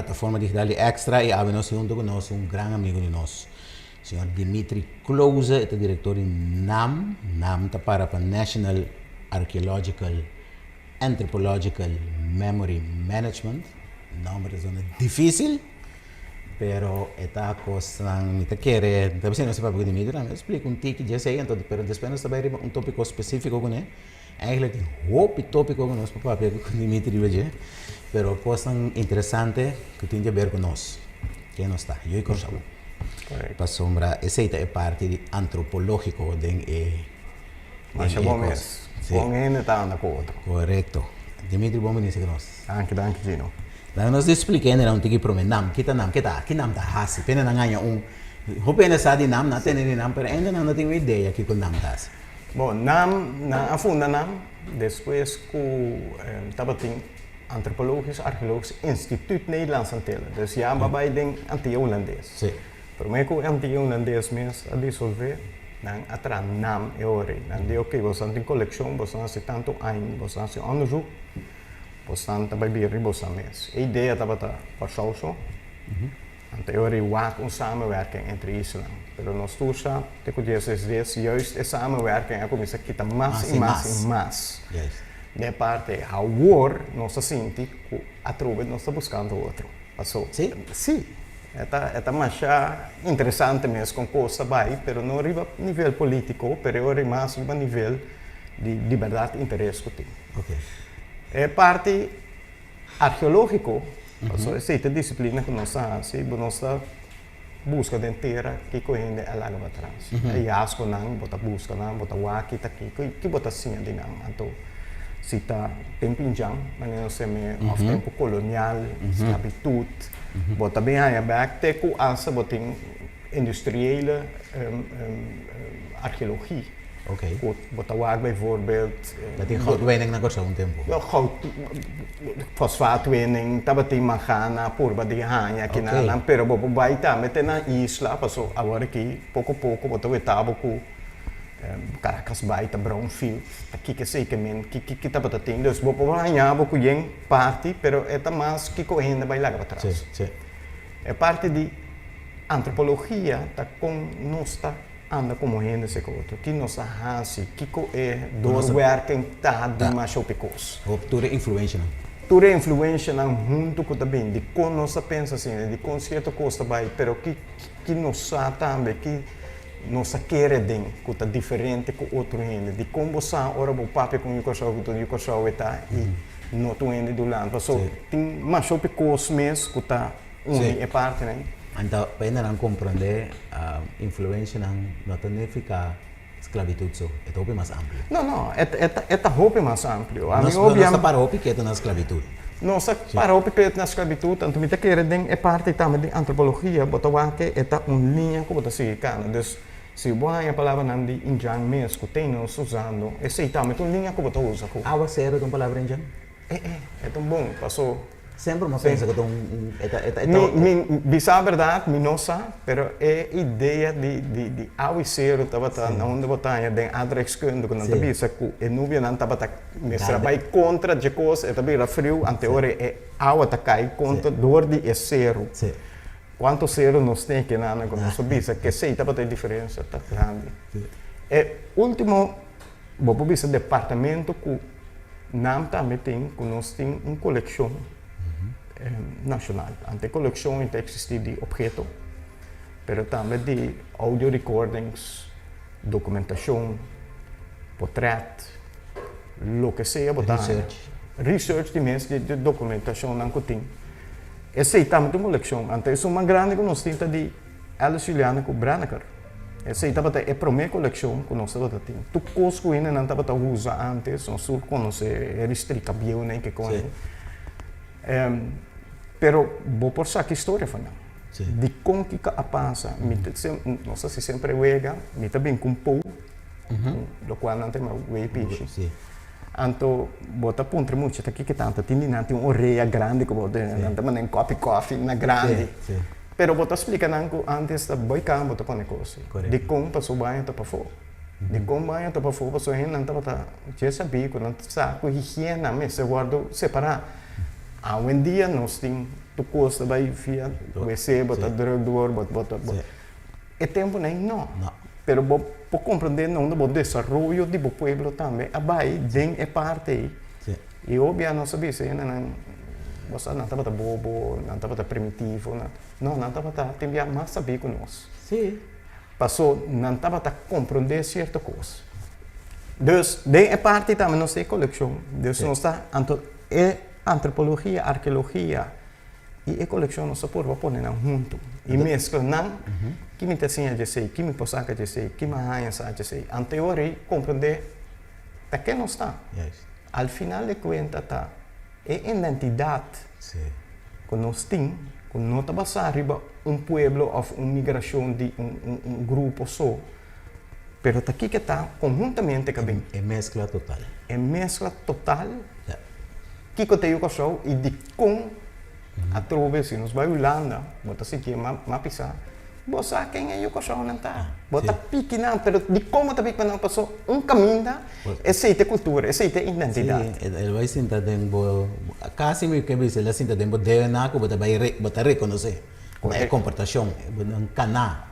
plataforma digital de Extra e abrimos junto con nosotros un gran amigo de nosotros, señor Dimitri Close, este director en NAM. NAM está para National Archaeological Anthropological Memory Management. Nombre es difícil, pero esta cosa, me te quiere, tal vez no sepa porque Dimitri me explica un tiki, ya sé, entonces, pero después nos va a ir un tópico específico con él. Eigenlijk een hoop tópico con ons papá, con Dimitri, weet pero cosas interesantes que tienen que ver con nos, que no está. Yo y cosa. Para sombra, esa es parte de antropológico de mas je bom is. Gewoon in het aan de koot. Correcto. Dimitri, bom dice que nos. Dank je, Gino. Dan nos expliqué en un tiki promenam, kita nam, ki nam ta hasi, pena na nganya hopena sa di nam, na tener nam, pero ainda não tenho ideia que com nam tas. Bom, NAM, na afunda NAM, depois que estava tem Antropologisch Archeologisch Instituut Nederlands Antillen. Dus ja, waarbij denk anti-Holandees. Sim. Voor mij que anti-Holandees means a dissolver, dan atra NAM eori. Dan die oké, we staan in collectie, we staan se tanto een, we staan se onderzoek, we staan bij bier, we staan mes. Idee dat wat voor zo. En theorie waakt een samenwerking entre Israël. Pero nos tursa, te conheces desse, juist de samenwerking, começa a quitar mais e mais. De parte, a war, nós sentimos que a truba nós está buscando outro. Passou? Sim? Sim. É mais interessante mesmo com coisa vai, pero não arriba a nível político, pero é mais a nível de liberdade e interesse que tem. Okay. É parte arqueológico. Então, essa é a disciplina que nós fazemos, nós busca de inteira que corrende a laga atrás. E asco não, bota busca não, bota waki tá aqui, que bota sim de não. Então, se está tempo injang, mas não se me of tempo colonial, esclavitud, bota bem aí back, te com asa bota industriële arqueologie. Okay. Bota wak bijvoorbeeld. Dat in goudwinning na korsa tempo. Ja, goud, fosfaatwinning, tabati manjana, purba de hanya, kinalan, pero bobo baita, mete na isla, paso agora aqui, pouco bota wetabo ku Caracas baita brownfield, aqui que sei que men, que tabata tem, dus bobo hanya boku yeng parte, pero eta mas que correndo vai lá para trás. Sim. É parte de antropologia, tá com nossa anda como rende se outro, que nossa raça, que é doorwerking tá de macho picos. Tudo influência. Tudo influência não junto com também de como nossa pensa assim, de conceito costa vai, pero que nossa também que nossa querer den que tá diferente com outro rende, de como você ora o papo com o coisa está e não tu rende do lado, so tem macho picos mesmo que tá é parte, né? Então, para não compreender a influência não significa esclavitud, é muito mais amplo. Não, é muito mais amplo. Não para o que é na esclavitud. Não, para o que é na esclavitud, então, me quer dizer, é parte também de antropologia, botar que é uma linha que botar se cana. Então, se você a palavra não de injang mesmo, que tem nós usando, essa é também uma linha que botar usa. Água zero é uma palavra injang? É tão bom, passou. Sempre uma pensa que bisa a verdade, me não sabe, pero é ideia de ao ser estava na onde botar de adrescando quando não bisa que é nuvem não estava mestra vai contra de coisa, é também frio, anterior é água tá cai contra dor de zero. Quanto zero nós tem que nada com nosso bisa que sei estava tem diferença tá grande. É último vou bisa departamento que não também tem que nós tem uma coleção nacional. Ante colecção inte existir de objeto, pero também de audio recordings, documentação, portrait, lo que seja, research de mesmo de documentação não que tem. Essa é também uma coleção. Ante isso uma grande que nós temos de Alice Juliana com Branaker. Essa é também a primeira coleção que nós temos. Tu coisas que ainda não estava usa antes, nós só conhece restrita bio nem que conhece. Pero vou por sacar história final. De como que a passa, não sei se sempre wega, me também com pou, do qual não tem mais wei piche. Então, bota ponto muito, tá aqui que tanto, tem uma orelha grande que bota, não tem um coffee na grande. Pero bota explica não antes da boicar, bota põe coisa. De como passou banho tá para fora. De como banho tá para fora, passou ainda não tá para, já sabia que não saco higiene, mas se guardo separar. Hoje em dia nós temos tu costa vai via wc, bota drug door, bota. E tempo nem não. Pero por compreender não do desenvolvimento do pueblo também, a vai den é parte aí. E obviamente não sabia se não você não estava bobo, não estava primitivo, não estava tem mais saber conosco. Sim. Passou, não estava compreender certa coisa. Dus, den é parte também não sei coleção. Dus não está é antropologia, arqueologia e a coleção não se pode pôr junto. E mescla não, que me ensina a sei, que me possa a sei, que me arranha a sei. A teoria compreender que não está. Al final de contas tá é identidade que nós temos, que não está passando arriba pueblo ou uma migração de grupo só. Pero aqui que está conjuntamente que bem. É mescla total. É mescla total. Que eu tenho com e de com a trove se nos vai Holanda, bota se que pisar. Você quem é eu com não tá. Bota pique não, pero de como também quando passou caminho, essa é a cultura, essa é a identidade. Sim, ele vai sentar dentro, quase me que diz, ele senta dentro de DNA, que vai reconhecer. É comportação, um canal.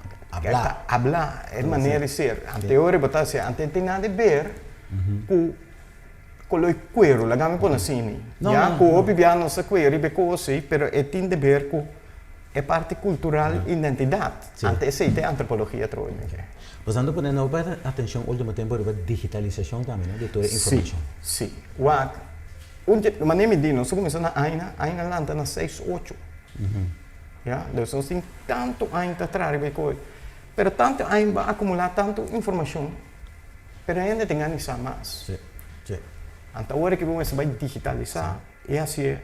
Hablar é maneira de ser. A teoria botar se ante tem nada a ver com o cuero, lá me põe assim. Já com o bibiano não se cuero e becosi, pero é tem a ver com é parte cultural identidade. Ante essa é a antropologia troca. Você anda ponendo atenção ao último tempo para digitalização também, né, de toda a informação. Sim. Mas nem me diz, nós começamos ainda lá na 6, 8. Ja, dus nós temos tanto ainda atrás de coisa. Pero tanto ainda vai acumular tanto informação, pero ainda tem que analisar mais. Sim. Então, a hora que você vai digitalizar, é assim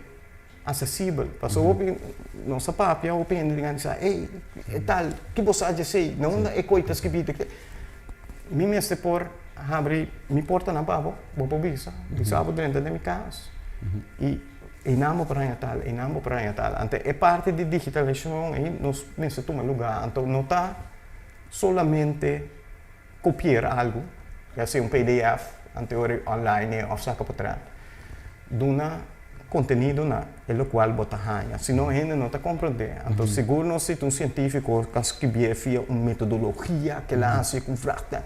acessível. Passou nossa papia, o pende de analisar, ei, é tal, que você acha sei, não é coisas que vide que me mestre por abrir, me porta na babo, vou para bisa dentro da minha casa. E enamo para tal. Então, é parte de digitalização e nós necessitamos lugar. Então, não está solamente copiar algo, já seja PDF, teoria online ou saca para trás, de um conteúdo no qual bota ranha. Senão, ainda não está compreendendo. Então, seguro não se um científico que escreve uma metodologia que lá se confrata.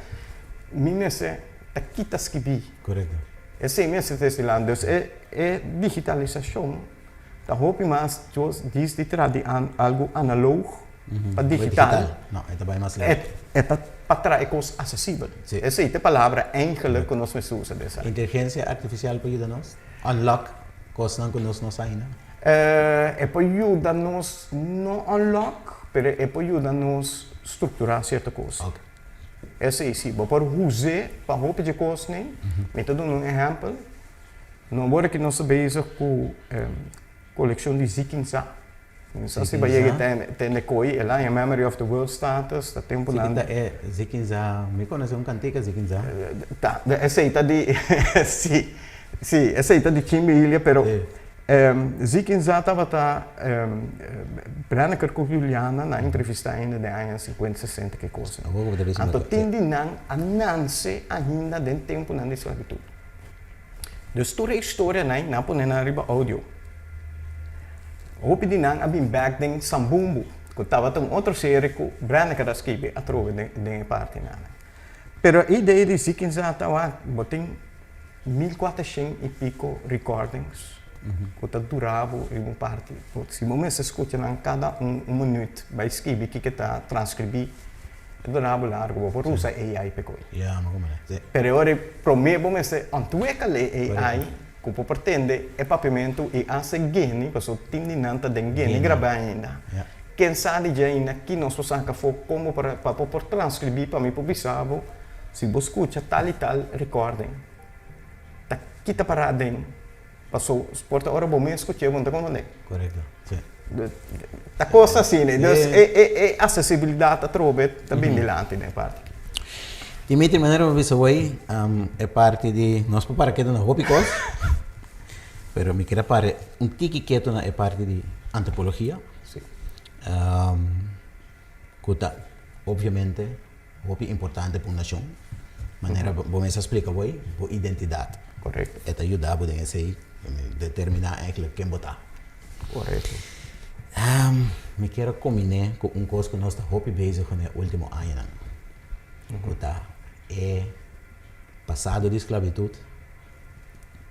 Minhas está quita escrever. Correto. Esse é mesmo destilando. É digitalização. Da roupa mais diz de trazer algo analógico para digital. Não, é também mais leve. É para trazer coisas acessíveis. Essa é a palavra eigenlijk que nós usamos. Inteligência artificial para ajudar-nos? Unlock coisas que nós não sabemos? É para ajudar-nos não unlock, mas é para ajudar-nos a estruturar certas coisas. Okay. Essa é sim, para usar para roupa de coisas, me estou dando exemplo. Não vou que nós bezig com coleção de Zikinza. Se vai ter nekoi, lá em Memory of the World Status, da tempo lá. Zikinza, me conhece cantica Zikinza? Tá, essa aí tá de, sim, essa aí tá de Chimilha, pero Zikinza estava Branca Juliana na entrevista ainda de anos 50, 60 que coisa. Então tem de a nasce ainda dentro do tempo da escravidão. Dus toda a história não põe na riba áudio. O pedinang abim back den sambumbu. Que estava com outra série que Branca da escreve a trova de parte nada. Pero a ideia de Zikinza estava botem 1400 e pico recordings. Que está durava em uma parte. Se você escuta cada minuto, vai escrever que está transcrever. Durava largo, por usar AI pe coi. Yeah, ma come ne? Per ore promevo mese antueca le AI que pretende é papimento e a seguir, porque o tindinanta den geni grava ainda. Quem sabe já ainda que nós possamos fazer como para transcrever para me publicar, se você escuta tal e tal recording, tá kita parada em passou porta hora bom mesmo escutar bom tá como é. Correto. Sim. A coisa assim, né? É acessibilidade a trove também dilante da parte. Dimitri, maneira uma vez hoje é parte de nós para que não hobby coisa, pero me queria para tiki quieto na é parte de antropologia. Sim. Que obviamente hobby importante para uma nação. Maneira bom me explica hoje, a identidade. Correto. É te ajudar a poder determinar quem votar. Correto. Me quero combinar com coisa que nós estamos bezig no último ano. É passado de esclavitud.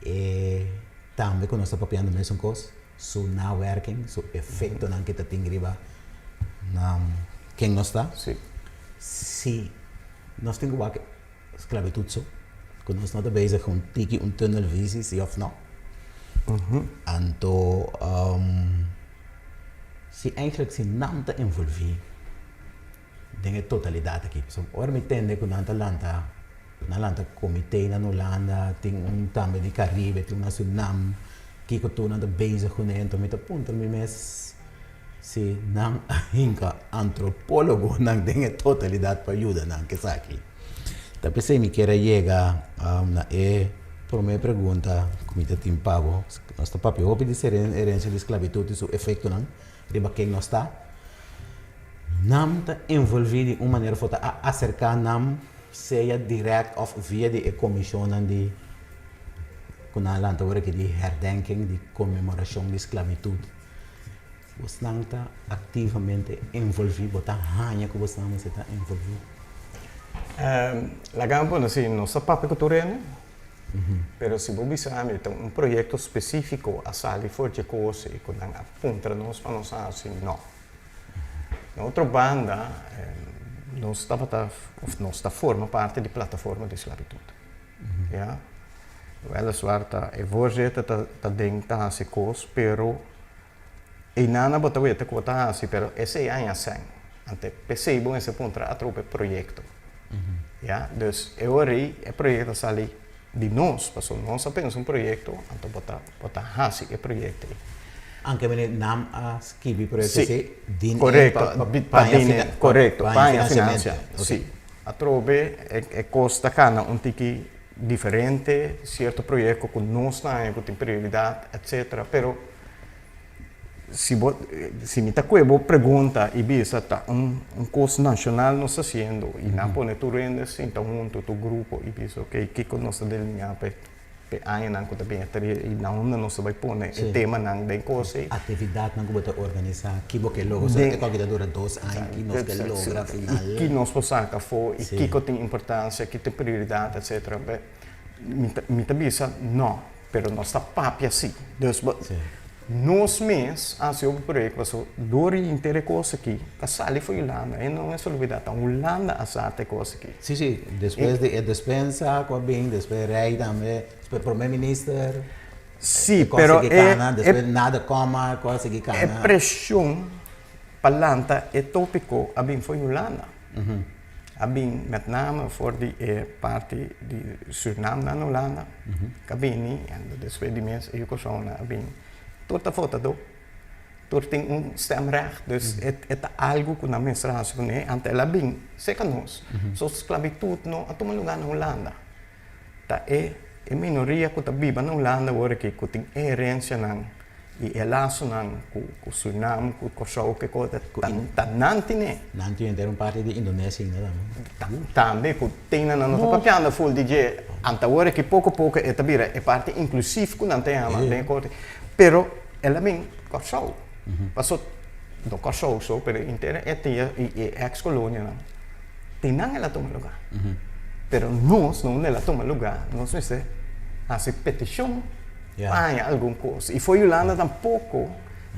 E também que nós estamos papiando a mesma coisa. Su nawerking, su efeito que está tem riba na quem nós está. Sim. Se nós temos que esclavitud so, que nós não estamos bezig com um tunnelvisie, sim ou não. Então, se eigenlijk se não está envolvido em totalidade aqui. So, ora me entende que na lanta comitê na Holanda, tem também de Caribe, tem uma Suriname, que eu estou bezig com ele, então me está ponto me mes se não ainda antropólogo não tem totalidade para ajudar não que aqui. Então pensei me queira chegar na primeira pergunta, como está tem pago, nós está papel, o de ser herência de esclavitud e seu efeito não, riba quem nós está, não está envolvido de uma maneira de acercar não seja direto of via de comissão de kuna land hoor ik die herdenking, die commemoração de esclavitud. Você não está ativamente envolvido, você hanya que você não está envolvido. La campo assim, não se papo culturano, pero se você sabe, então projeto específico a sair forte coisa e quando aponta nós para nós assim, não. Na outra banda, nós forma parte da plataforma de esclavitud. Ja? Weliswaar é voorzitter dat ding tá se coisa, pero e nada bota weta que tá assim, pero esse é a sen. Ante percebo esse ponto a trope projeto. Ja, dus é projeto sali de nós, passou nós apenas projeto, então bota hasi é projeto. Anche me nam a skibi projeto se din corretto, corretto, paia finanza. Sì. A trobe è costa cana un tiki differente, certo progetto con nostra con priorità, eccetera, però se mi ta quebo pregunta e bisa ta un costo nacional nos haciendo y na pone tu rendes então junto tu grupo e bisa ok que con nos delinea pe aia nang ko tabi e na onda nos vai pone o tema nang den cose atividade nang bota organizar kibo que logo so que qualquer dura 2 anos que nos que logra final que nos posaca fo e que tem importância que tem prioridade etc. Mi tabisa no pero nós está papi assim dus nos mês assim o projeto passou dori inteira coisa aqui passali foi Holanda e não é só novidade Holanda assate coisa aqui sim depois de despensa com bem depois rei também depois primeiro-ministro sim pero depois nada coma coisa que cana é pressão palanta é tópico a bem foi Holanda a bem met name voor die parte de Suriname na Holanda cabine en depois de mês eu com a bem Tot foto do. Tot tem stemrecht, dus het algo que na menstruação né, ante ela bem, seca nós. So esclavitud no, a tomar lugar na Holanda. Ta minoria que tá viva na Holanda, agora que tem herência nang e laço nang com Suriname, com Kosovo, que coisa tá nanti né. Nanti é parte de Indonésia ainda também. Que tem na nossa papianda full DJ, ante agora que pouco a pouco é tabira é parte inclusive que não tem ama, tem coisa. Pero ela bem Kosovo. Passou do Kosovo so pero inteira e ex-colônia não. Tem não ela toma lugar. Pero nós não ela toma lugar. Nós não sei a petição para alguma coisa. E foi Holanda tampouco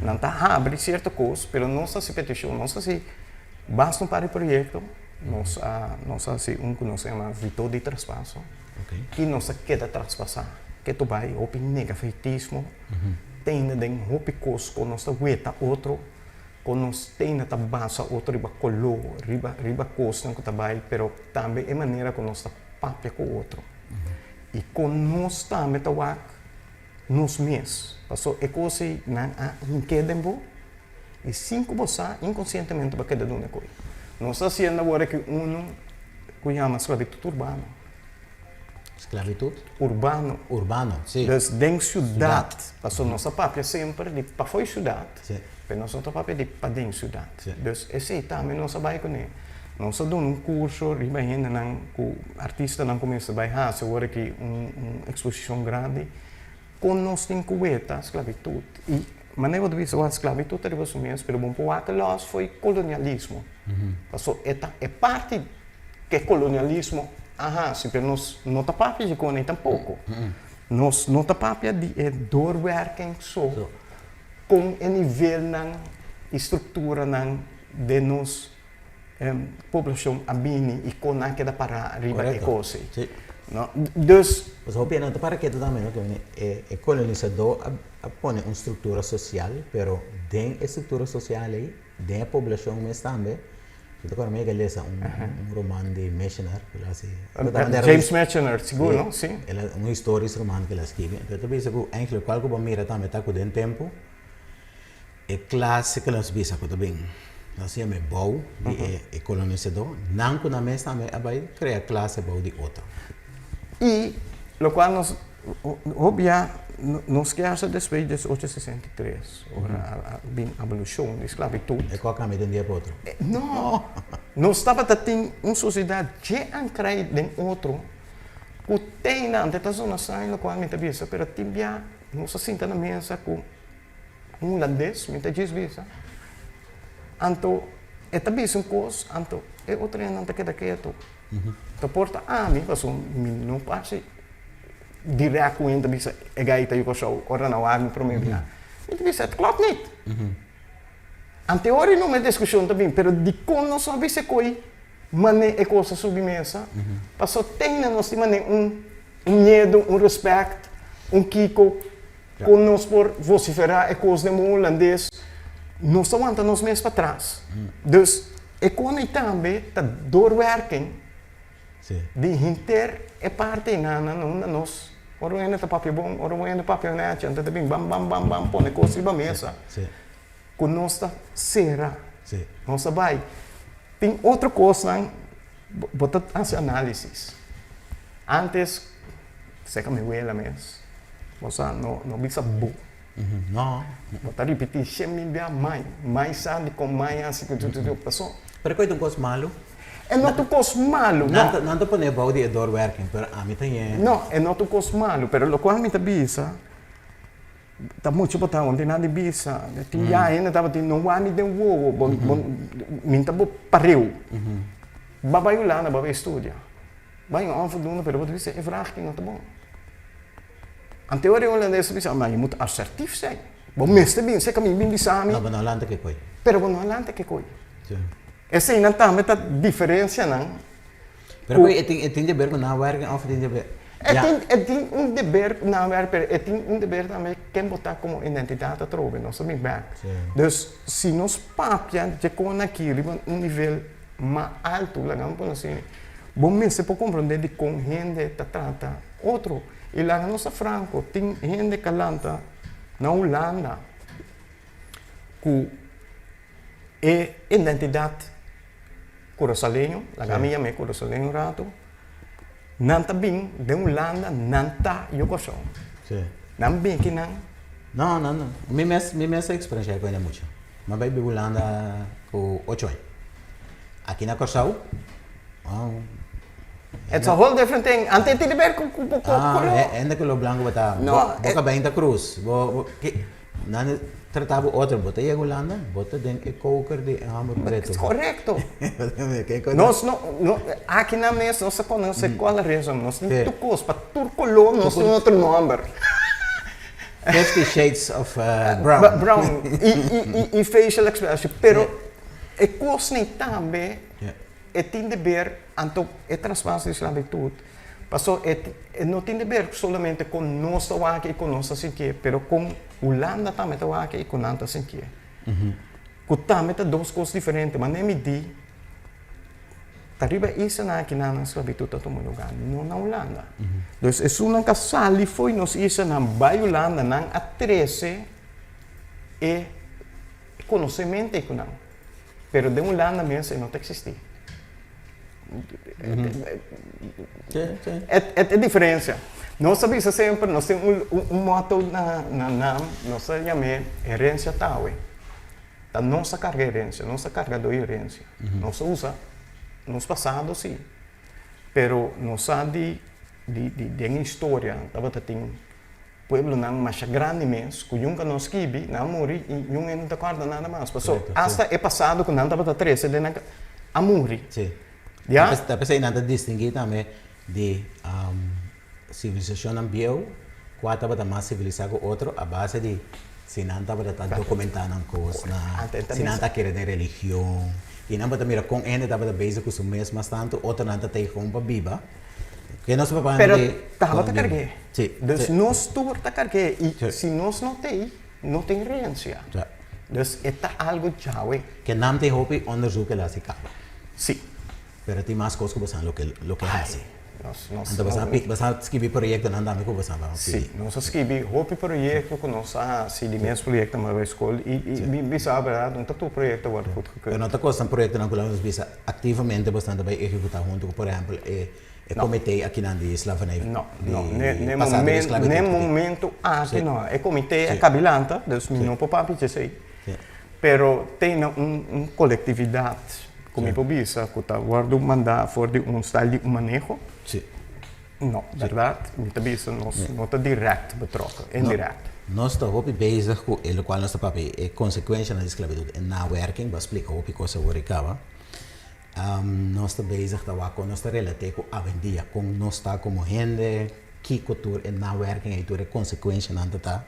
não está abre certa coisa, pero não se petição, não se basta para o projeto. Nós assim que nós chama vitor de traspasso. Que não se queda traspassar. Que tu vai op negativismo. Tem den hopi kos con nos weta outro con nos tem na base outro riba color riba kos não tabai pero também é maneira com nos papia com outro e com nos também tawak nos mes passou é coisa na inquedembo e cinco bossa inconscientemente para cada um coi nós fazendo agora que que chama esclavitud urbana. Esclavitud? Urbano, sim. Dus denk ciudad. Passou nossa papia sempre de para foi ciudad. Sim. Pero nossa papia de para dentro ciudad. Dus esse também nossa vai com ele. Nossa dando curso, riba ainda não com artista não começa a bailar, agora que exposição grande com nós tem cueta esclavitud e maneira de ver a esclavitud era o mesmo, pero bom poate los foi colonialismo. Passou é parte que é colonialismo, sim, pero nós não tá papia de nem tampouco. Nós não tá papia de doorwerking so com o nível na estrutura de nos população abini e com aquela para arriba e coisa. No? Dus, pues opina, para que también, ¿no? Que el colonizador pone una estructura social, pero dentro de estructura social ahí, dentro de la población mes también, yo te acuerdo que leí un román de Mechener, James Mechener, seguro, ¿no? Sí. Un historia román que la escribe. Entonces, te dice que eigenlijk qual que mira también está con el tiempo, el clase que los visa que también, nós se chama bau de colonizador, não que na mes também vai criar classe bau de outra. E, lo qual obvia, nos quedamos después de 1863, a abolição da esclavitud. E qual caminho de um dia para outro? Não, nós estávamos tendo uma sociedade que ancrai em outro, que tem na antetação no qual me avisa, pero timbia, nós sinta na mesa com holandês, me avisa. Anto, é também um coisa, anto, é outra ainda que queda quieto. Então, porta, mim, passou, não passe direto com ele, bisa, é gaita e coisa, ora não há um problema. Ele disse, klopt niet. An teoria não é discussão também, pero de como nós sabemos que coi, mané é coisa sobre mesa, passou tem na nós mané medo, respeito, kiko, com nós por vociferar é coisa de holandês. Nós aguantamos nós mesmos para trás. Dus, economie também está doorwerking de inter é parte na nós. Ora ainda está papel bom, ora ainda papel net, anda também bam, põe coisa na mesa. Com nossa cera, nossa vai. Tem outra coisa, botar as análises. Antes, seca me huela mesmo. Você não bisa bu. Não. Botar repetir, sempre mais sabe com mais assim que tudo passou. Pero coisa um coisa malo. É não tu coisa malo. Não te põe bau de doorwerking, pero a mim tem. Não, é não tu coisa malo, pero lo qual me tá bisa. Tá muito botar onde nada bisa. Tem já ainda tava tem não há me deu bom me tá bom pareu. Babai lá na babai estudia. Vai um afdoende, pero wat is é vraag que não tá bom. An teoria holandesa bisa, mas je moet assertief zijn. Bom, meeste bem, você caminha bem bisa Não, mas não lanta que coi. Pero não lanta que coi. Essa aí não tá meta diferença não. Pero coi, tem de ver com não werken of tem de ver. Tem dever na werken, tem dever também quem botar como identidade a trove, não sabe bem. Dus se nós papia de com aquilo nível mais alto, lá não pode assim. Bom, mas você pode compreender de com gente trata outro. E lá na nossa Franco, tem gente que lanta na Holanda que é identidade corosalenho, a minha é corosalenho rato, não está bem de Holanda, não está Yugoslávia. Não bem que não. Não. Minha experiência é coisa muito. Mas vai para Holanda com 8 anos. Aqui na Corsau, It's a whole different thing. Ante ti ver con ainda que o branco bota boca bem da cruz. Não tratava outro, bota aí a Holanda, bota dentro do coker de hammer preto. Correcto. Nós não aqui na mesa nós conhecemos qual a razão. Nós temos tucos para turcolor, nós temos outro nome. 50 shades of brown. Brown e facial expression, pero é coisa nem também é tem de ver anto é transpassar a esclavitud. Passou não tem de ver somente com nossa aqui e com nossa sinque, pero com Holanda também está aqui e com nossa sinque. Que também tá duas coisas diferentes, mas nem me di. Tariba isa na aqui na esclavitud a tomar lugar, não na Holanda. Então, é uma casal foi nos isa na Holanda na a 13 e conhecimento com não. Pero de Holanda mesmo não existe. É diferença. Nós sabemos sempre, nós temos moto na NAM, nós chamamos herência taue. Da nossa carga herência, nossa carga de herência. Nós usa nos passados sim, pero nós sabe de história, tava tem pueblo não mais grande mesmo, que nunca nos quibi, não morri e nunca não te acorda nada mais. Passou, hasta é passado que não estava 13, de a morrer. Sim. Já? Está pensando nada distinguir também de civilização ambiental, qual estava mais civilizado que outro, a base de se não estava documentando coisas, se não está querendo religião, e não estava mira com ele estava bezig com o mesmo bastante, outro não está com uma biba. Que nós papá Pero estava a carregar. Sim. Dus nós tu a carregar e se nós não tem referência. Dus é algo chave. Que não tem hobby onderzoek lá se acaba. Sim. Pero tem mais coisas que você lo que hace. Então você escreve projeto não dá me que você vai. Sim, nós escrevi hobby projeto que nós se de mesmo projeto na escola e bisa verdade, então tu projeto vai goed gekund. Pero outra coisa, um projeto não que nós bisa ativamente bastante vai executar junto com, por exemplo, o comitê aqui na eslavernij. Não, nem momento aqui não. O comitê é cabilanta, dus não pode papel sei. Pero tem uma coletividade como pobisa, que está guardando mandar for de style de manejo. Sim. Não, verdade, muita bisa não está direto betrokken, indirect. Nós estamos bezig com o qual nosso papel é consequência da escravidão, é na working, vou explicar o que coisa o recaba. Nós estamos bezig com nós relatar com a vendia, com nós está como gente que cultura é na working e tudo é consequência não está.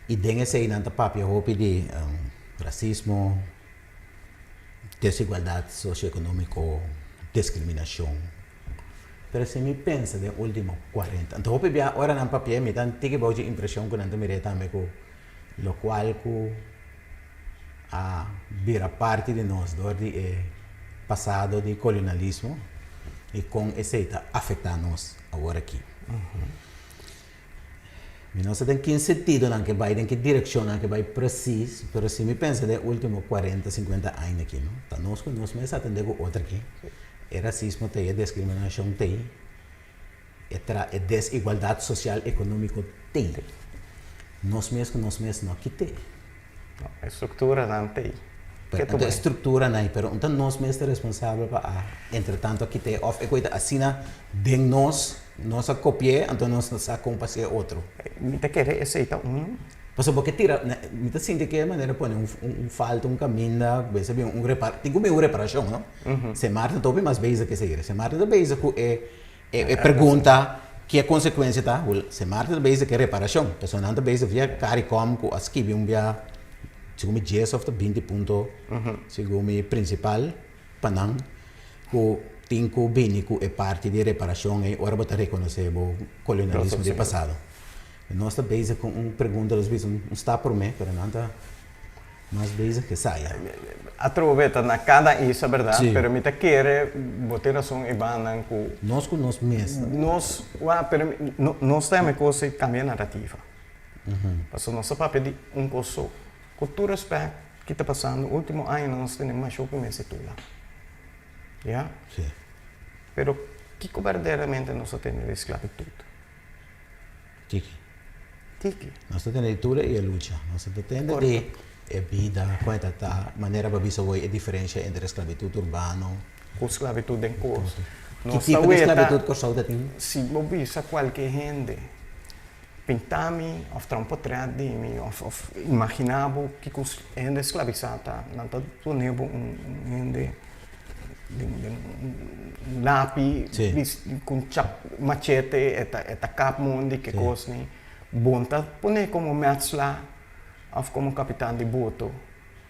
E dentro desse não está papel o de racismo, desigualdade socioeconômica, discriminação. Pero se me pensa de último 40, então eu peguei agora na papel, me dan tive a impressão que não me também com lo qual que a vira parte de nós do passado de colonialismo e com esse está afetando nós agora aqui. Nós tem que sentido não que vai, tem que direção não que vai preciso, mas se me pensa de último 40, 50 anos aqui, não? Então nós mesmos atendemos outra aqui. É racismo, tem discriminação, tem é desigualdade social e econômica, tem. Nós mesmos não aqui tem. A estrutura não tem. Então a estrutura não tem, mas então nós mesmos somos responsáveis para, entretanto, aqui tem, ou é coisa assim, de nós copiar, então nós compartilhar outro. Me te querer aceitar Porque tira, me te sinto que é maneira põe falta, caminho, tem como uma reparação, não? Se Martin tope mais base que seguir. Se Martin base é pergunta que é consequência tá? Se Martin base que é reparação, pessoa não base via CARICOM com as que via segundo 10 of the 20 ponto, segundo principal panang com tinco binico é parte de reparação e ora botar reconhecer o colonialismo do passado. Nós estamos base com pergunta às vezes está por mim, mas não está mais base que saia. A troveta na cada isso é verdade, mas me te quer botar razão e banan com nós mesmos. Nós temos coisa que cambia a narrativa. Porque nosso papel de coisa cultura aspecto que está passando no último ano nós temos mais show que me situla. Já? Sim. Pero que verdadeiramente nós temos de esclavitud? Tiki. Nós temos tudo e a luta. Nós temos de vida, quanto a maneira para ver a diferença entre a esclavitud urbana e a esclavitud em curso. Que tipo de esclavitud que você tem? Se você vê qualquer gente, pintar-me, ou fazer um portrait de mim, ou imaginar que a gente esclavizada, não está tudo gente lápis, com machete, eta cap mundi que coisa nem bonta, põe como mestre ou como capitão de boto.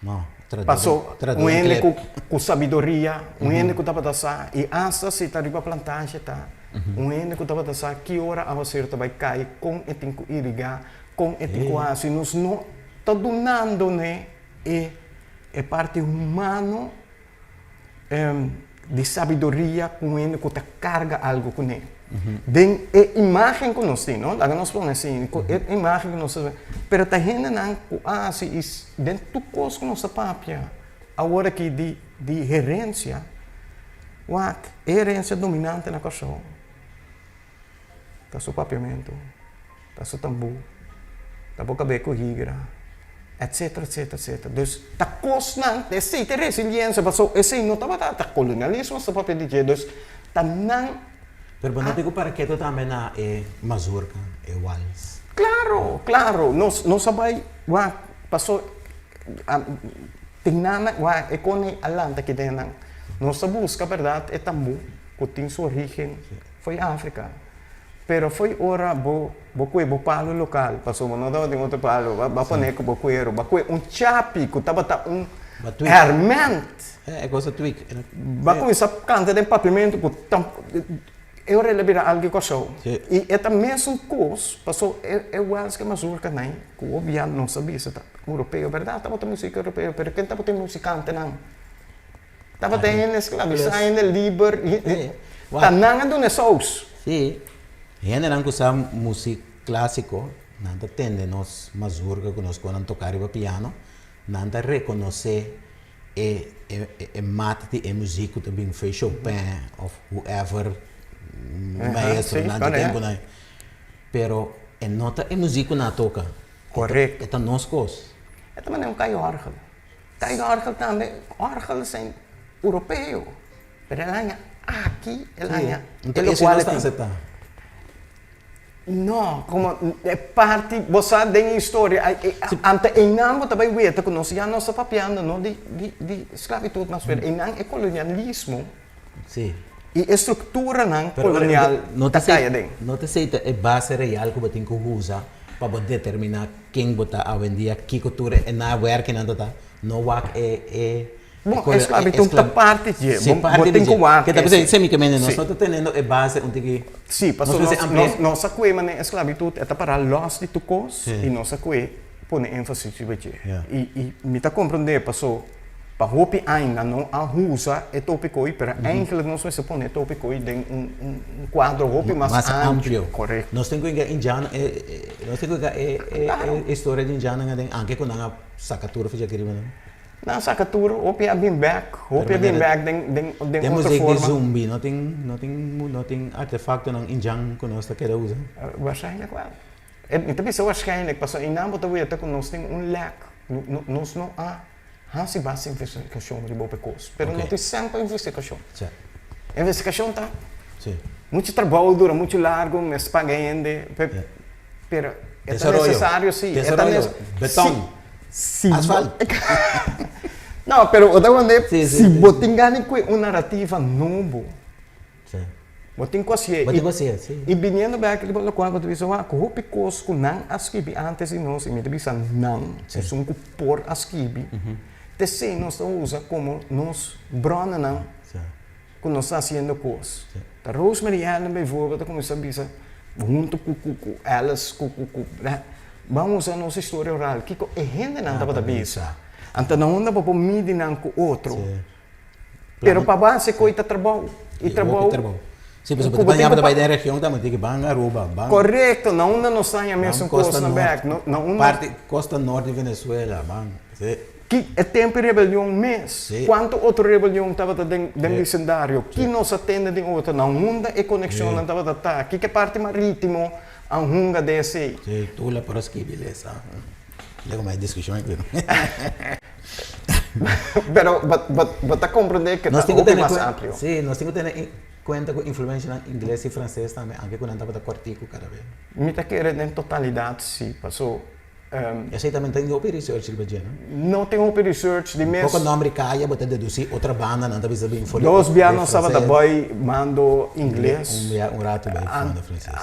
Não, passou ele com sabedoria, ele que estava dançando e antes se está riba plantagem tá, ele que estava dançando que hora a você vai cair com e tem que irrigar, com e tem que assim nós não está donando né é parte humano de sabedoria com ele que te carga algo com ele. Den imagem que nós temos, não? Lá nós falamos assim, imagem que nós temos, mas a gente não se is dentro do coisa que nós papia, agora que de herência, what herência dominante na casa, tá seu papiamento, tá seu tambu, tá boca beco higra. Etc. Dus, ta constante, esse tem resiliência, passou, esse não estava tá colonialismo, esse papel de dia, dus, ta não. Pero não digo para que tu também na mazurca, wals. Claro, não sabe, passou, tem nada, é com alanta que tem, nossa busca, verdade, é tambu, que tem sua origem, foi África. Pero foi hora, bo palo local, passou, não dava de outro palo, bapaneco, bocueiro, chapi, que estava herment. É coisa tweak. Bacu essa canta de papimento, eu relevira algo que eu e é também mesmo coisa, passou é o que mais urca nem, que o obviamente não sabia se tá europeu, verdade, estava tendo música europeia, pero quem estava tendo musicante não, estava tendo escravizado, livre, tá nada do nessos. Sim, generalmente usar música clássico, nada tende nós mais urca que nós quando tocar o piano, nada reconhecer mate e música também fez Chopin ou whoever maestro nada tempo né pero nota e música na toca correto é nós coisas é também um orgel também orgel são europeu pero ela aqui ela então esse não está aceitando não como é parte você tem história ante em namo também vê que nós já não está papiando não de esclavitud mas em namo é colonialismo sim e estrutura não colonial não te aceita é base real que você tem que usar para determinar quem botar a vendia que cultura é na work não tá não work bom esclavitud é parte de parte tem que work que tá pensando semicamente nós não tendo é base onde que sim passou nossa coisa mas esclavitud é para los de tu cos e nossa coisa põe ênfase e me tá compreender passou para hopi ainda não a usa é tópico e para eigenlijk não se põe tópico e tem quadro hopi mais amplo correto nós temos que indiana nós temos que história de indiana anche com a sacatura fez aquele na sacatura hopi a been back tem outra forma de zumbi não tem artefacto não indiano que nós quer usar waarschijnlijk wel então isso waarschijnlijk passou em namo também até que nós tem lack nós não há Hansi base investigação de boa coisa, pero não tem sempre investigação. Investigação tá. Muito trabalho dura, muito largo, mas pagando, pero é necessário sim. Betão, asfalto. Não, pero o da onde se botingani com uma narrativa nova. Boting quase. E vindo back de bola quando tu isso que hopi coisa que não asquibi antes de nós e me debisa não, é que por asquibi. Sim, nós usamos como nós brona não, que nós está fazendo coisas. A Rosemary Allen, bijvoorbeeld, como você diz, junto com Alice, vamos usar nossa história oral, que é gente não estava bisa. Então não dá para medir não com outro. Pero para base coita trabalho e trabalho. Sim, mas você vai para a região também tem que bangar rouba. Correto, não nós está a mesma coisa na back, não parte costa norte de Venezuela, bang. Que é tempo de rebelião mês. Quanto outra rebelião estava dentro do cenário? Que nós atende de outra? Não muda e conexão não estava tá. Que parte marítimo a hunga desse? Sim, tu lá por aqui beleza. Lego mais discussão aqui. Pero basta compreender que nós temos que ter mais amplo. Sim, nós temos que ter conta com influência em inglês e francês também, aunque quando estava da cortico cada vez. Me tá querendo em totalidade sim, passou. Esse também tem open research, não tem open research de mesmo. Pouco nome caia, você deduzir outra banda, não está bem folha. Dos bianos estava da boy mando inglês. Rato bem falando francês.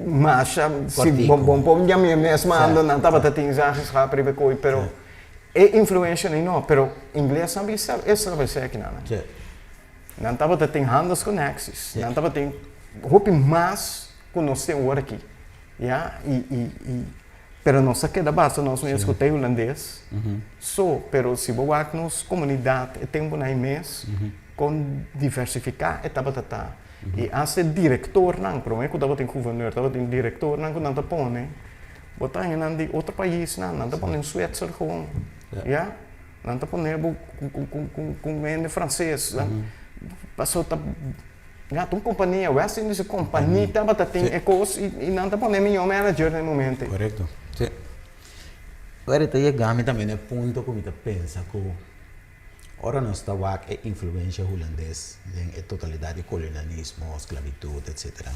Mas se bom já mesmo mando não estava da tem já rápido bem coi, pero é influência não, pero inglês não bisa, essa vai ser aqui não. Não estava da tem handles connections, não estava tem hope mais que nós temos agora aqui, já pero não se queda basta nós não escutei holandês pero se boa nos comunidade é tempo na mês com diversificar é tabatata e a ser diretor não prometo que estava tem governador estava tem diretor não quando não põe botar em nandi outro país não tá põe em Suécia gewoon já não tá põe com vende francês passou tá uma companhia West Indies companhia estava tem ecos e não tá põe meu manager no momento correto. Sì. Guarda, io gammi também é ponto come pensa que ora nós está wak é influência holandês em totalidade de colonialismo, esclavitud, etc.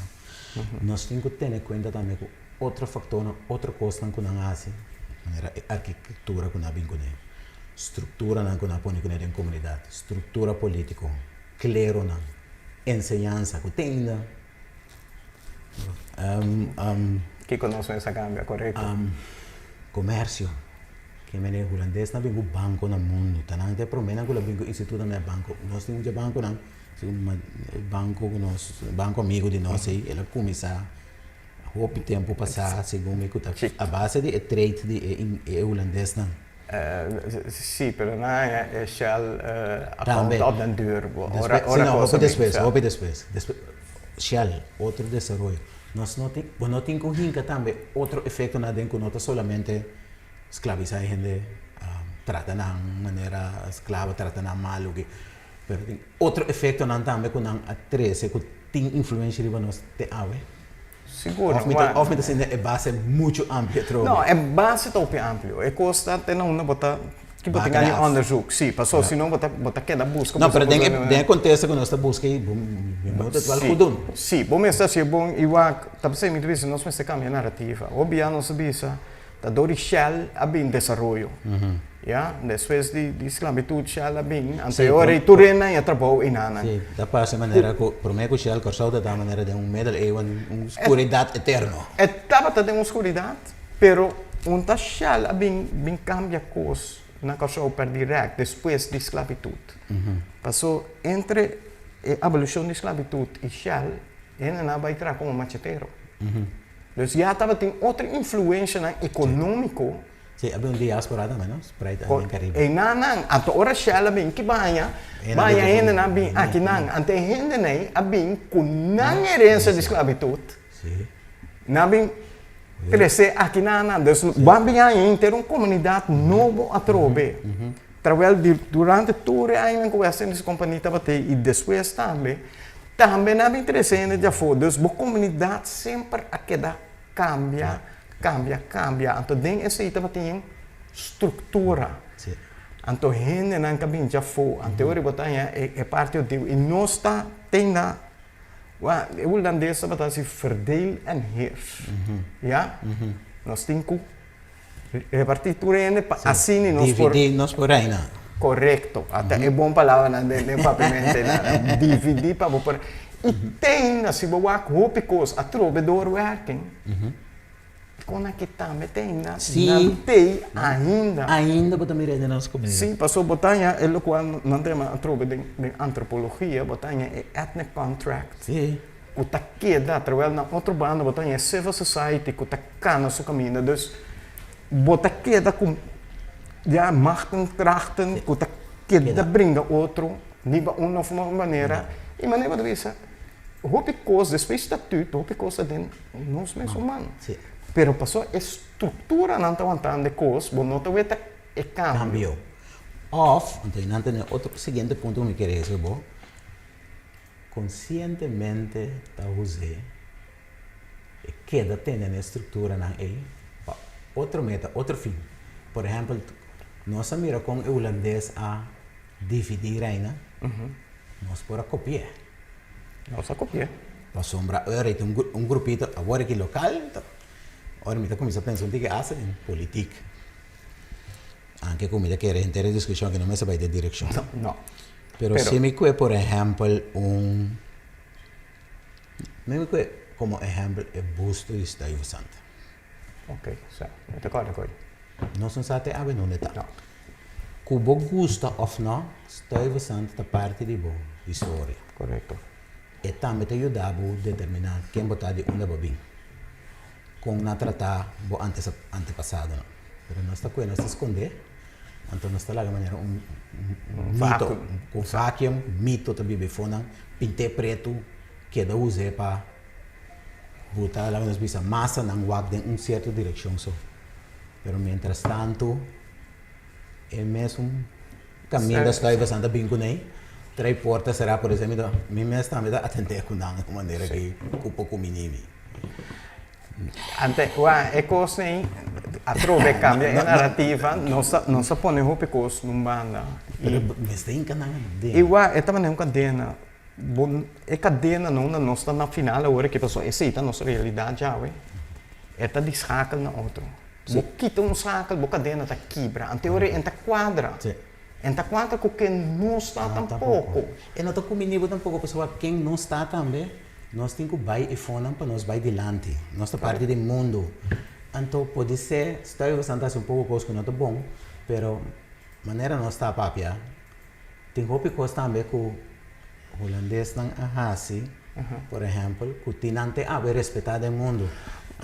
Nós temos que ter em conta também que outro fator, outra coisa que nós fazemos, a arquitetura que nós vimos, estrutura que nós põe em comunidade, estrutura política, clero, ensinança que tem que conosco essa cambia, correto? Comércio. Que é holandês, nós temos banco no mundo. Tanto que promena que o instituto não é banco. Nós temos um banco, não. Banco amigo de nós, ele começa o tempo passar, segundo me a base de trade de holandês, não. Sim, mas não é Shell account op den deur. Depois. Shell, outro desenvolvimento. Nós não temos que também outro efeito na dentro, não somente esclavizar a gente, trata de maneira esclava, trata de mal, mas tem outro efeito não também com a 13 que tem influência de nós te ave. Seguro. Obviamente é base muito ampla. Não, é base tão amplo. É costa tem não botar que botar ganho onderzoek. Sim, passou se não botar que da busca. Não, mas tem acontece que nós busca e sim, bom está se bom e wa tá pensando muito isso nós se cambia narrativa. Obvia não se bisa da dori Shell a bem desenvolvimento. Ja, depois de esclavitud Shell a bem anterior e turena e trabalho em nana. Sim, da parte maneira que por mim que Shell cortou da maneira de medal uma escuridão eterna. Estava de uma escuridão, pero onta Shell a bem cambia coisa na cortou per direct depois de esclavitud. Passou entre a abolição da esclavitud e Shell, ele não vai entrar como macheteiro. Então já estava tem outra influência econômica. Sim, havia diáspora também, não? Sprite no Caribe. E não, até ora Shell bem que banha ainda não bem aqui não, até ainda não bem com não herança de esclavitud. Sim. Não bem crescer aqui não, então bem aí ter uma comunidade nova a trobe. Trabalhar durante todo o ano com essa companhia estava e depois também não bem interessante já foi, então a comunidade sempre a queda cambia. Então, dentro dessa estava tem estrutura. Então, gente não cabe já foi. Então, eu botar é parte do e nós está tem na o holandês estava se verdeel en heers. Ja? Nós temos que repartir tudo assim nós dividir nós por aí, não. Correto. Até é bom palavra na papiamento, dividir para por e tem na se boa copicos a trovedor working. Com a que também tem na tem ainda botar mirada na nossa comunidade. Sim, passou botanha ele quando não tem a trove de antropologia botanha é ethnic contract. Sim. O tá queda trabalhar na outro bando botanha é civil society que tá cana seu caminho, então bota queda com ja machten trachten que tá queda bringa outro nível uma maneira e maneira de visa hope coisa depois estatuto hope coisa den nós mesmos humanos. Pero passou a estrutura não está aguentando de coisas, bom não está é cambio. Então tem outro seguinte ponto que me queria dizer, bom, conscientemente está usando e queda tendo a estrutura na aí, outra meta, outro fim. Por exemplo, nós mira com o holandês a dividir ainda, nós por a copiar. Nós a copiar. Para sombra, agora tem grupito agora aqui local. Ora, me começa a pensar que hace em política. Anche como que era inteira discussão que não me sabe de direção. Não. Pero se me que, por exemplo, me que como exemplo é busto de Estado Santo. Ok, certo. Te acordo. Nós não sabemos a ver onde está. Não. Cubo gusta ou não, Estado Santo é parte de boa história. Correto. E também te ajuda a determinar quem botar de onde vai vir. Com na tratar bo antepassado, não. Pero nós está nós esconder, então nós está lá de maneira mito, com vacuum, mito também befona, pinte preto, que da use para botar lá nós bisa massa não wag em certa direção só. Pero mientras tanto, é mesmo caminho da história bastante bem com ele. Trai porta será por exemplo, mim mesmo também dá atender com não de maneira que um pouco mínima. Ante, é coisa Atrove cambia a narrativa, não se põe roupa coisa num banda. Pero mas tem que não Igual, é também uma cadena. É cadena não está na final agora que passou. Essa é a nossa realidade já, ué. É tá de schakel na outro. Bo quita schakel, bo cadena tá quebra. Em teoria, enta quadra. Enta quadra com quem não está tampouco. E não estou comigo tampouco, pessoal, quem não está também, nós temos que vai e fonar para nós vai delante. Nossa parte do mundo. Então, pode ser, estou usando um pouco coisa que não é bom, pero maneira não está papia. Tem roupa coisa também que o holandês não arrasa, por exemplo, que tinante a respeitar o mundo.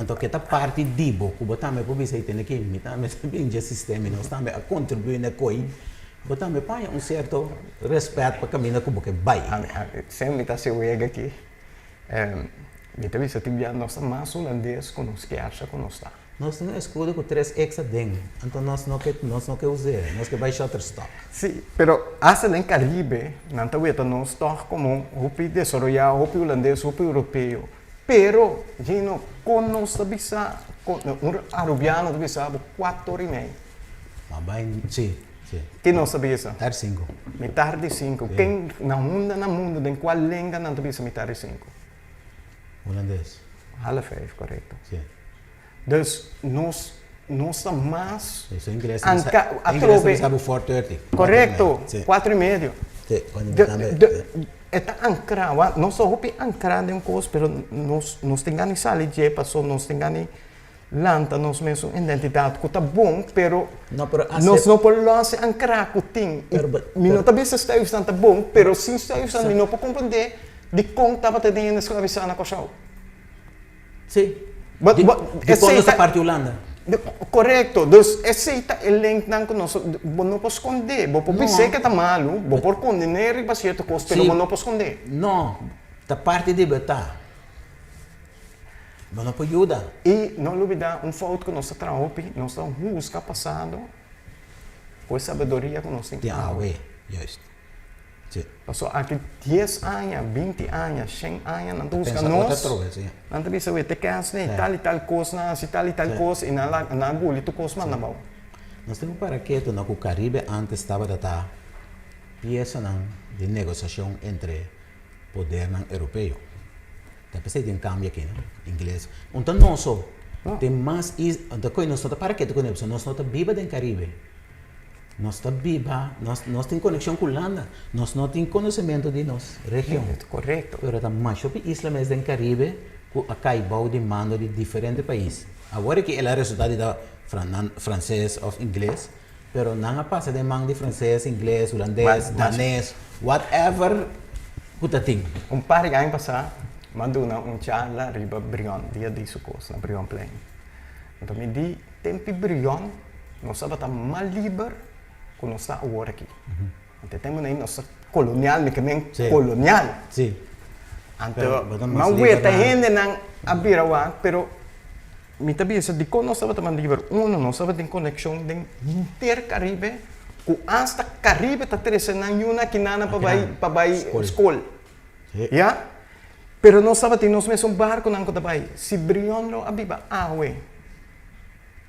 Então, que esta parte dibo, que você também pode ser tem que imitar, mas também o sistema nós também a contribuir na coisa, você também põe certo respeito para caminhar como que vai. Sempre está se uega aqui. Me também se tiver nossa mais holandês que nos quer que nós está. Nós temos escudo com 3 extra dentro, então nós não quer usar, nós que vai shutterstock. Sim, pero hasta no Caribe, não está vendo nós está como rupi desarrollado, rupi holandês, rupi europeu. Pero, Gino, com nós está arubiano está 4,5. Mas vai, sim. Que nós está? Metade 5. Metade 5. Quem na mundo, em qual língua não está metade 5? Holandês. Half 5, correto. Sim. Dus nós estamos mais... Isso em inglês. Inglês sabe 4,30. Correto, 4,5. Sim, Está ancrado, não só roupa ancrada em coisa, mas nós temos que sair de passou, nós temos que lançar nós mesmos identidade que está bom, mas nós não podemos ancrar com o ting. Não talvez esteja usando bom, mas se está usando, não pode compreender de como estava tendo escravização na coisa. Sim. De quando essa parte Holanda? Correto, dus aceita o link que nós não pode esconder. Você pode dizer que está malo, você pode condenar para certa coisa, mas não pode esconder. Não, da parte de betar. Mas não pode ajudar. E não olvidar foto que nós estamos nós estamos buscando passado com a sabedoria que nós temos. Justo. Passou aqui 10 anos, 20 anos, 100 anos, não busca nós. Não te bisa te quedas tal e tal coisa, tal e tal coisa, e na agulha tu coisa manda bom. Nós temos para que o Caribe antes estava da peça de negociação entre poder europeu. Depois tem cambio aqui, em inglês. Então não só tem mais então nós não para que nós não viva no Caribe. Nós estamos vivos, nós temos conexão com a Holanda, nós não temos conhecimento de nossa região. Correto. Mas estamos sobre islas do Caribe, que acabam de mando de diferentes países. Agora que é o resultado da francês ou inglês, mas não passa de mão de francês, inglês, holandês, danês, whatever, que está tem. Par de anos passados, mandou charla riba Brion, dia disso coisa, na Brion Plain. Então me di tempo Brion, nós estamos mais livres que nós estamos agora aqui. Então temos aí nossa colonial, colonial. Sim. Então, mas o que ainda não abrirá, pero me também se de quando nós estamos mais livres, nós estamos em conexão com o Intercaribe, que hasta Caribe está trazendo uma que nada para escola. Já? Pero nós estamos em nós mesmos barco não está para se Brion lo abiba awe.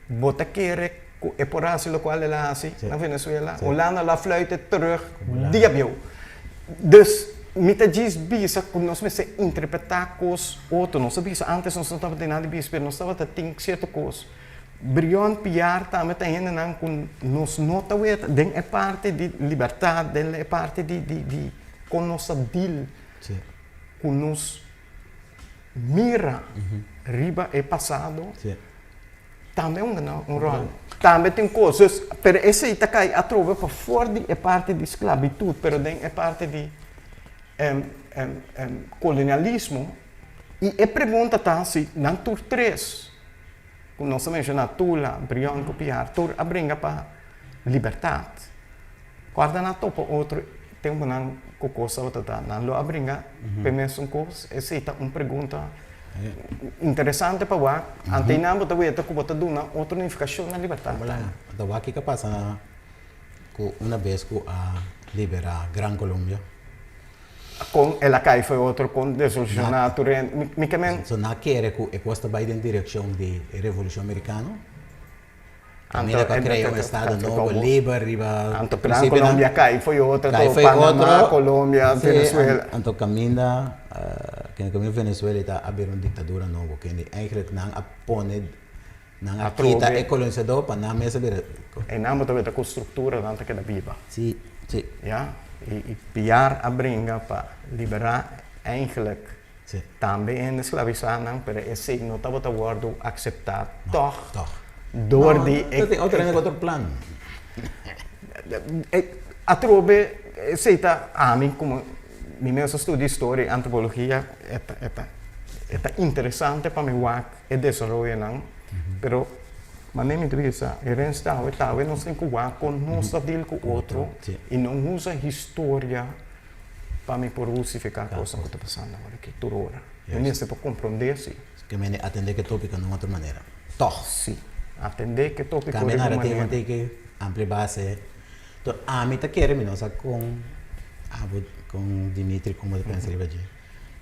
Bota querer é por isso que ela assim na Venezuela, Holanda lá fluita terug, diabio. Dus muita diz bisa que nós vamos interpretar coisas outro, nós sabia antes nós não estava tendo nada bis, mas nós estava tendo certa coisa. Brion piar também tem ainda não com nós nota wet, den é parte de liberdade, den é parte de com nossa deal, com nos mira, riba é passado. Também um rol. Também tem coisas, mas esse está cai a trova para fora é parte de esclavitud, mas é parte de colonialismo. E a pergunta está se não tur três, como nós mencionamos, Tula, Brion, copiar, tur abringa para liberdade. Guarda na topa outro tem uma coisa outra, não lo abringa, permite um coisa, essa é uma pergunta interessante para o ante não botar o que botar duna outra unificação na liberdade. Então o que passa uma vez que a liberar Gran Colômbia com ela cai foi outro com desolucionar me não quer que a costa vai em direção de revolução americana Camila que creou um estado novo, livre, riba. Anto Colômbia cai, foi outra, foi Panamá, outro, Colômbia, Venezuela. Anto Camila, que Camila Venezuela está abrindo uma ditadura nova, que eigenlijk não apone, não aquita é colonizador para não mesmo ver. E não também com estrutura não que da viva. Sim, sim. Ja, e piar a bringa para liberar eigenlijk também em escravização, para esse não estava a guardo aceitar, toch. Door die tem outro plano. A trobe seita a mim como meu estudo de história e antropologia é interessante para mim e desenvolver não, pero mas nem me interessa, não tem que com nossa deal com outro e não usa história para me por justificar a coisa que está passando agora que toda hora. Eu nem sei para compreender se que me atender que tópico de uma outra maneira. Toch. Sim. Atender que tópico de uma maneira. Tem que amplia base. Então, a mim tá querendo nós com Dimitri como de pensa ali hoje.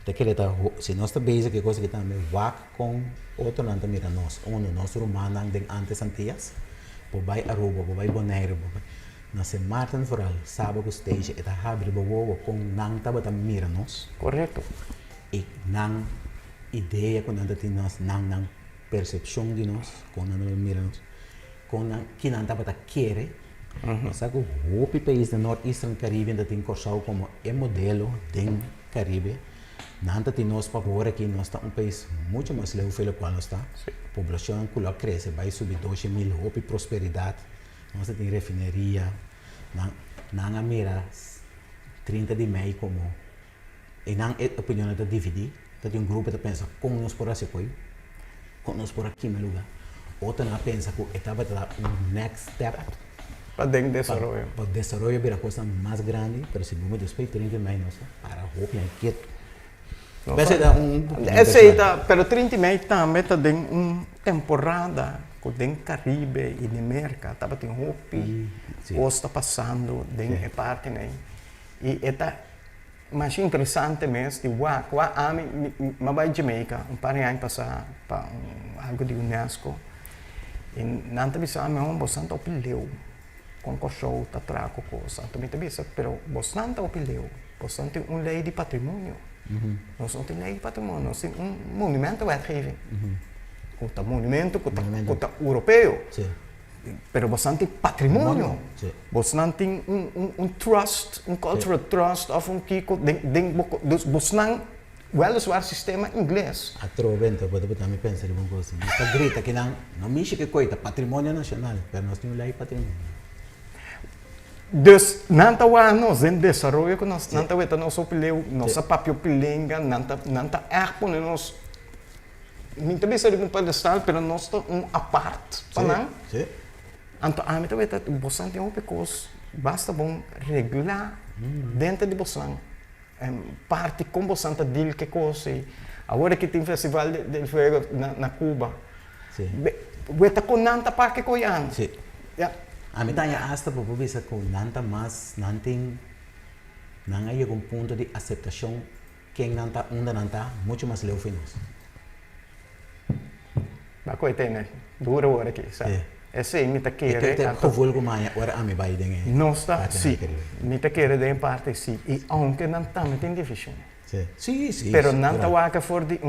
Tá querendo se nós tá base que coisa que também wak com outro não tá mira nós, nosso romano de antes antias. Por vai Aruba, por vai Bonaire, por vai nós Martin Foral, sábado stage eta abre bobo com não tá bota mira nós. Correto. E não ideia quando anda tem nós não percepção de nós, quando nós miramos, quando que não estava a querer, nós sabemos que o país do Northeastern Caribe ainda tem corção como é modelo do Caribe, não tem nós para agora que nós está país muito mais leve pelo qual nós está, a população que cresce, vai subir 12.000, houve prosperidade, nós tem refinaria, não mira 30 de maio como, e não é opinião está dividida, tem um grupo que pensa como nós podemos ser conosco por aqui no lugar. Outra não pensa que estava a dar next step para dentro de desenvolver. Para desenvolver vir a coisa mais grande, mas se vamos depois 30 menos para roupa e quieto. Vai ser aceita, pero 30 menos também está dentro uma temporada com dentro Caribe e de América, estava tem roupa, o está passando dentro parte né. E está mas interessante mesmo, de mas vai Jamaica, par de anos passar para algo de Unesco, e não te bisa me bastante opileu, com o show tá trago coisa, também te bisa, pero bastante opileu, bastante lei de patrimônio, nós não tem lei de patrimônio, nós tem monumento wetgeving, com o monumento, com o europeu. Pero bastante patrimônio. Bastante trust, cultural trust of kiko dos bastante weliswaar sistema inglês. A troventa pode também pensar em uma coisa. Está grita que não mexe que coisa patrimônio nacional, pero nós temos lei patrimônio. Dus nanta wa nós em desenvolvimento que nós nanta weta nós opileu, nossa papel pilinga, nanta erpo nós Niet bisa di pedestal, pero nós estamos apart, panang. Anto ami to beta bosan tem pecos, basta bom regular dentro de bosan. Parte com bosan ta deal que coisa. Agora que tem festival del fuego na Cuba. Beta com nanta parque coian. A mim tanya hasta por bisa com nanta mas nanting nang ay um ponto de aceitação que nanta nanta muito mais leu finos. Bako itene dura hora aqui, sabe? Esse aí me tá querendo. Então, vou mais agora a me vai dengue. Não está, sim. Me tá querendo em parte sim. E aunque não tá muito difícil. Sim. Pero não tá waka for de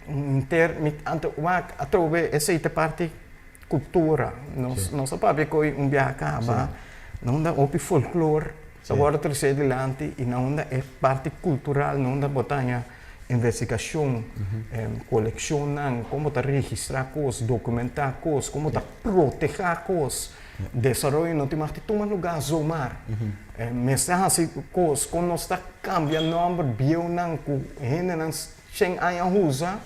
inter, anto waka atrove esse aí parte cultura. Não só para ver viaje acaba, não dá opi folclore. Agora terceiro adiante e não dá é parte cultural, não dá botanha investigação, colecionar, como tá registrar coisas, documentar coisas, como tá proteger coisas, desenvolver não tem mais de tomar lugar zomar, mensagem coisas, quando nós tá cambiando nome, bio não, com gente não chega a usa,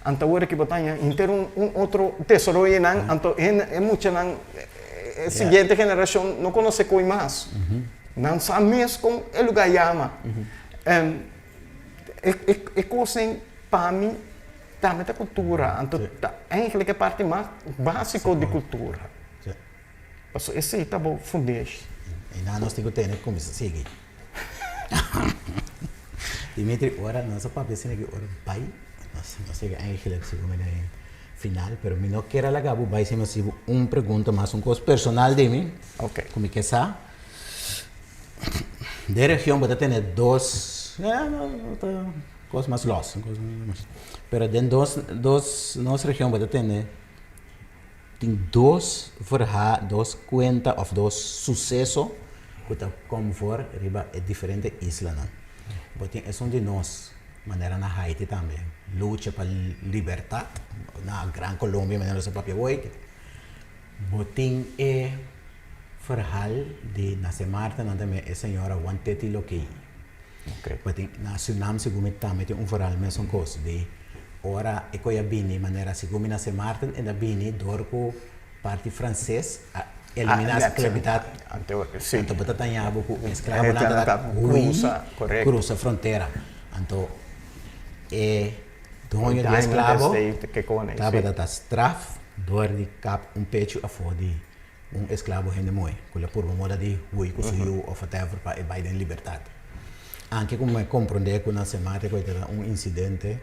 então agora que botanha inter outro desenvolver não, então é muito não, seguinte geração não conhece coisa mais, não sabe mesmo como é lugar chama. É coisa para mim também da cultura, então eigenlijk é parte mais básica de cultura. Mas esse tá bom fundês. E nós temos que ter como isso segue. Dimitri, ora nossa papai sendo que ora pai, nós chega eigenlijk se como ele final, pero mi no quiero la gabo, vai ser assim uma pergunta mais um coisa personal de mim, Ok. como que sabe. De região você tem dois, coisas mais los, pero den nossa região você tem dois verha, dois conta of dois sucesso que tá como for riba é diferente isla não. Botem é de nós, maneira na Haiti também, luta para liberdade, na Gran Colômbia, maneira se papel boi. Botem é verhaal de na Marta também é senhora Wanteti Loki. Ok. Botem na Suriname se gumit também tem verhaal mesmo coisa de ora e coi bini maneira se gumit na Marta e da bini dorco parte francês eliminar a escravidade. Sim. Então, você tem algo com escravo lá cruza a fronteira. Então, dono de escravo, estava da straf, door de cap pecho a fora de escravo gente moe, com a por moda de hui, com suyo ou whatever para Biden liberdade. Anche come compreender que na semana que incidente,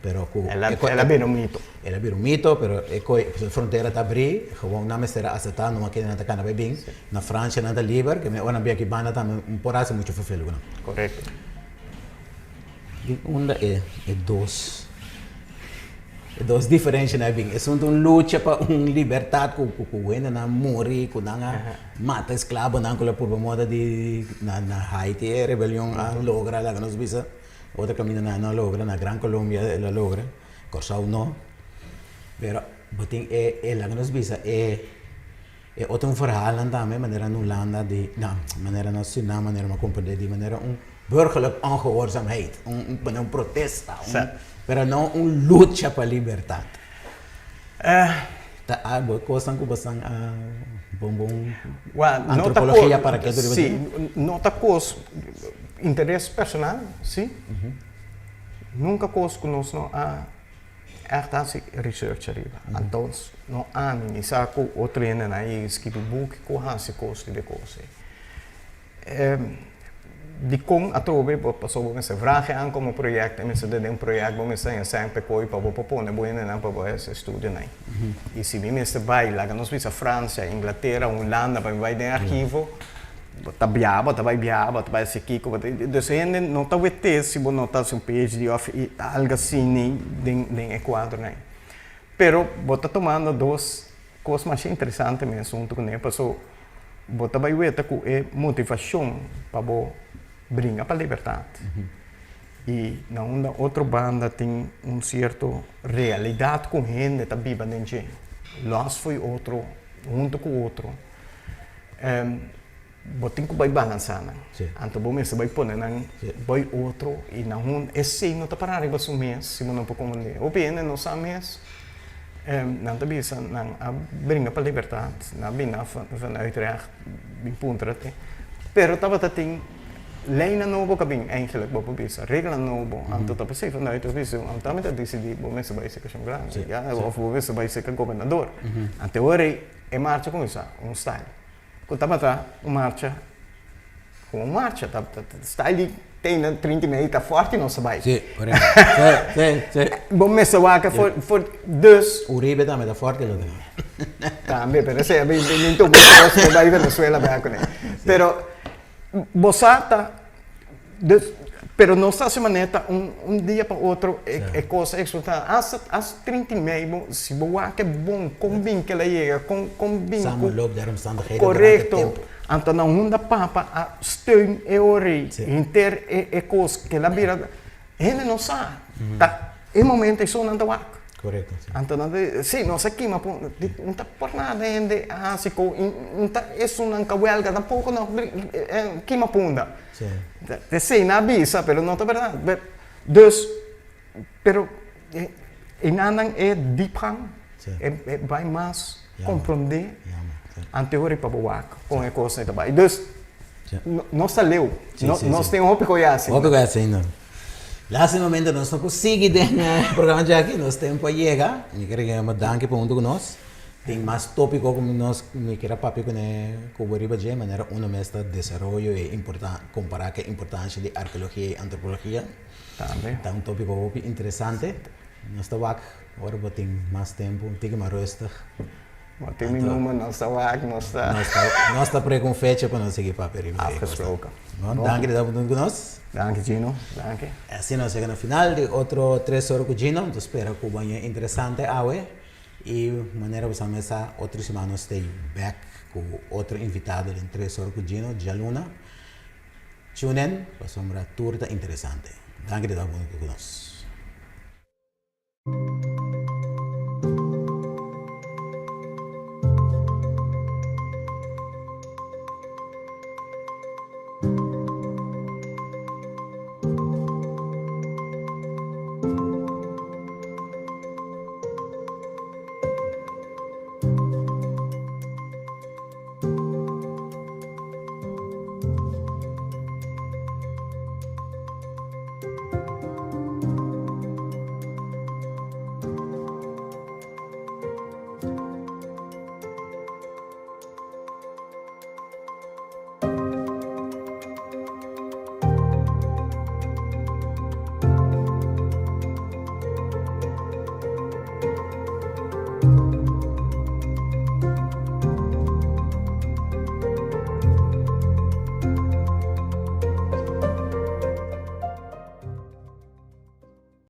pero ela bem um mito. Ela vira mito, pero a fronteira está abrir, gewoon na mesera acetar, não aqui na cana bem, na França não está livre, que me ona bem aqui banda também por assim muito fácil, não. Correto. Onda dos diferentes na bem, é luta para liberdade com na morrer, com na mata escravo, na cola por moda de na Haiti, rebelião a logra lá que nós visa. Outra caminho não logra, na Gran Colômbia ela logra, Corsau não. Pero boting lá que nós visa outro verhaal também, maneira no landa de, não, maneira na Suriname, maneira uma compreender de maneira burgerlijk ongehoorzaamheid, een protesta, pero não luta para a liberdade. Coisa que você antropologia para que tu sim, nota coisa interesse personal, sim. Nunca coisa que nós não echt als research arriva. Então, não há nem saco o treino na escrever book com hasi coisa de coisa. De com a trove passou por se vragen aan como projeto, mensen de project bom mensen sempre coi para propor na boa na para esse estudo né. E se bem mensen vai lá, nós vimos a França, Inglaterra, Holanda, vai de arquivo. Tabiaba, vai se aqui, dus gente não tá vete se você notar um PhD of algo assim nem Equador né. Pero você tomando duas coisas mais interessantes mesmo, que nem passou, você vai ver que é motivação para brincar para a liberdade. E na outra banda tem certo realidade com gente que vive dentro. Nós foi outro, junto com o outro. Botin ko bay balansa na. Anto bo mes bay pone nang bay outro e na esse não tá parado ba sumes se não po comande. O PN não sa mes não tá bisa nang bringa para liberdade na bina van Utrecht bin puntrate. Pero tava tating leina novo kabing eigenlijk bo bisa regla novo anto tá passei van Utrecht am também tá decidi bo mes bay se que chão grande. Ja, of bo mes bay se que governador. Ante ora e marcha com isso, style. Quando marcha, está ali, tem 30 metros, está forte não se vai. Sim, correto. Sim. Bom, mas eu acho que foi dois. O Uribe também está forte, lo também, pero esse é bem muito bom, se vai Venezuela bem com ele. Pero, bosata, pero não está se maneta dia para outro é coisa exultante. As 30 metros, se boa que bom, combina que ela chega, combina. Correto. Então não dá papa a steun e ori inter e coisa que ela vira. Ele não sabe. Tá, em momento isso não está correto. Então sim, não sei que mas não está por nada ainda assim com isso não cahuelga tampouco não que me punda. Sim, na bisa, pero não é verdade. Dus, pero em anang é diepgang, vai mais compreender a teoria para boa com a coisa também. Dus, nós leu, nós temos hope com isso. Hope com isso ainda. Nesse momento nós não conseguimos o programa já aqui, nosso tempo chega. Eu quero que danke por muito com nós. Tem mais tópico como nós me queira papi com o riba de maneira uma mestra de desenvolvimento e importante comparar que a importância de arqueologia e antropologia. Também. Tá tópico interessante. Nós estamos aqui, agora vou ter mais tempo, tem mais rustig. Maar die noemen, dan staat waar, dan staat Nós estamos para com fecha para nós seguir para perigo. afgesproken. Bom, dank dat we doen com nós. Dank je Gino, dank je. Assim nós chegamos no final de outro 3 horas com Gino. Então espero que o banho é interessante hoje. E maneira que vamos começar outra semana stay back com outro invitado em 3 horas com Gino, Jaluna. Tune in, para uma turta interessante. Dank dat we doen com nós.